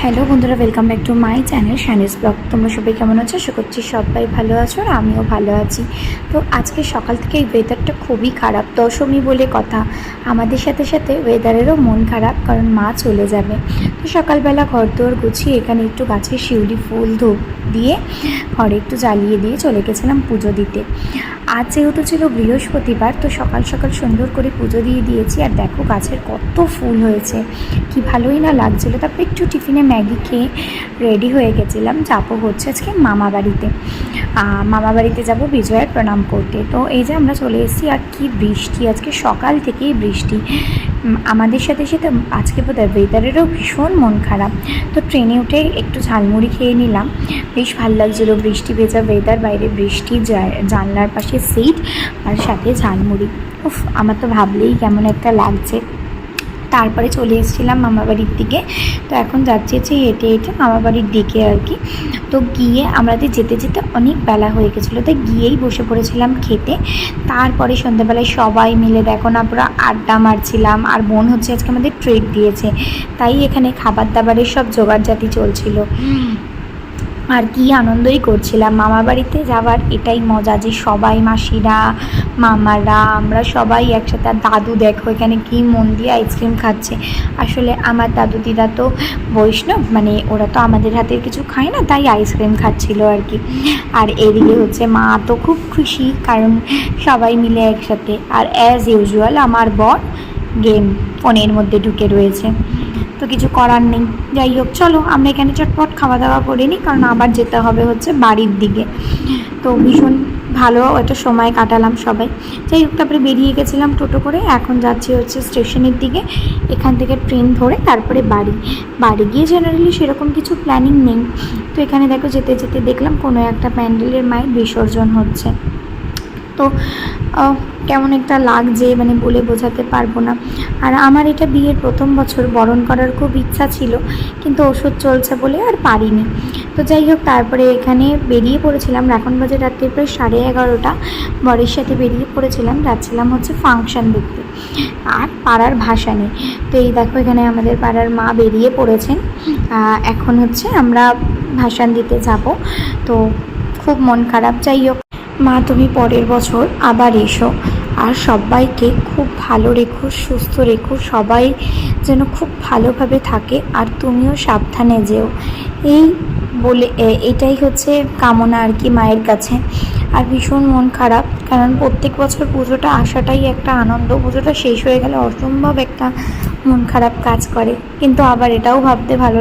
Hello বন্ধুরা, welcome back to my channel Shani's vlog. তোমরা সবাই কেমন আছো? আশা করছি সবাই ভালো আছো আর আমিও ভালো আছি। তো আজকে সকাল থেকে এই ওয়েদারটা খুবই খারাপ, দশমী বলে কথা। আমাদের সাথে সাথে ওয়েদারেরও মন খারাপ, কারণ মা চলে যাবে। তো সকালবেলা ঘর দোর গুছিয়ে এখানে একটু গাছের শিউলি ফুল ধূপ দিয়ে ঘরে একটু জ্বালিয়ে দিয়ে চলে গেছিলাম পুজো দিতে। আজ যেহেতু ছিল বৃহস্পতিবার, তো সকাল সকাল সুন্দর করে পুজো দিয়ে দিয়েছি। আর দেখো গাছের কত ফুল হয়েছে, কি ভালোই না লাগছিলো। তারপরে একটু টিফিনে ম্যাগি খেয়ে রেডি হয়ে গেছিলাম, যাবো হচ্ছে আজকে মামা বাড়িতে যাব বিজয়ের প্রণাম করতে। তো এই যে আমরা চলে এসেছি, আর কি বৃষ্টি, আজকে সকাল থেকেই বৃষ্টি আমাদের সাথে সাথে। আজকে বোধহয় ওয়েদারেরও ভীষণ মন খারাপ। তো ট্রেনে উঠে একটু ঝালমুড়ি খেয়ে নিলাম, বেশ ভালো লাগছিলো। বৃষ্টি ভেজা ওয়েদার, বাইরে বৃষ্টি, জানলার পাশে সিট আর সাথে ঝালমুড়ি। উফ, আমার তো ভাবলেই কেমন একটা লাগছে। তারপরে চলে এসেছিলাম মামাবাড়ির দিকে। তো এখন যাচ্ছি হচ্ছে হেঁটে হেঁটে মামাবাড়ির দিকে আর কি। তো গিয়ে আমাদের যেতে যেতে অনেক বেলা হয়ে গেছিলো, তাই গিয়েই বসে পড়েছিলাম খেতে। তারপরে সন্ধ্যাবেলায় সবাই মিলে দেখো না পুরো আড্ডা মারছিলাম। আর বোন হচ্ছে আজকে আমাদের ট্রিট দিয়েছে, তাই এখানে খাবার দাবারের সব জোগাড়জাতি চলছিল। আর কি আনন্দই করছিলাম। মামার বাড়িতে যাওয়ার এটাই মজা যে সবাই, মাসিরা, মামারা, আমরা সবাই একসাথে। আর দাদু দেখো এখানে কি মন দিয়ে আইসক্রিম খাচ্ছে। আসলে আমার দাদু দিদা তো বৈষ্ণব, মানে ওরা তো আমাদের হাতের কিছু খায় না, তাই আইসক্রিম খাচ্ছিল আর কি। আর এদিকে হচ্ছে মা তো খুব খুশি, কারণ সবাই মিলে একসাথে। আর অ্যাজ ইউজুয়াল আমার বর গেম ফোনের মধ্যে ঢুকে রয়েছে। তো কিছু করার নেই। যাই হোক, চলো আমরা এখানে চটপট খাওয়া দাওয়া করে নিই, কারণ আবার যেতে হবে হচ্ছে বাড়ির দিকে। তো ভীষণ ভালো একটা সময় কাটালাম সবাই। যাই হোক, তারপরে বেরিয়ে গেছিলাম টোটো করে। এখন যাচ্ছি হচ্ছে স্টেশনের দিকে। এখান থেকে ট্রেন ধরে তারপরে বাড়ি গিয়ে জেনারেলি সেরকম কিছু প্ল্যানিং নেই। তো এখানে দেখো যেতে যেতে দেখলাম কোনো একটা প্যান্ডেলের মায়ের বিসর্জন হচ্ছে। তো কেমন একটা লাগছে, মানে বলে বোঝাতে পারবো না। আর আমার এটা বিয়ের প্রথম বছর, বরণ করার খুব ইচ্ছা ছিল, কিন্তু ওষুধ চলছে বলে আর পারিনি। তো যাই হোক, তারপরে এখানে বেরিয়ে পড়েছিলাম। এখন বাজে রাত্রি প্রায় 11:30। বরের সাথে বেরিয়ে পড়েছিলাম, যাচ্ছিলাম হচ্ছে ফাংশন দেখতে আর পাড়ার ভাসানে। তো এই দেখো এখানে আমাদের পাড়ার মা বেরিয়ে পড়েছেন। এখন হচ্ছে আমরা ভাসান দিতে যাব। তো খুব মন খারাপ। যাই হোক, মা তুমি পরের বছর আবার এসো, আর সবাইকে খুব ভালো রেখো, সুস্থ রেখো, সবাই যেন খুব ভালোভাবে থাকে, আর তুমিও সাবধানে যেও। এই বলে এটাই হচ্ছে কামনা আর কি মায়ের কাছে। আর ভীষণ মন খারাপ, কারণ প্রত্যেক বছর পুজোটা আসাটাই একটা আনন্দ। পুজোটা শেষ হয়ে গেলে অসম্ভব একটা মন খারাপ কাজ করে, কিন্তু আবার এটাও ভাবতে ভালো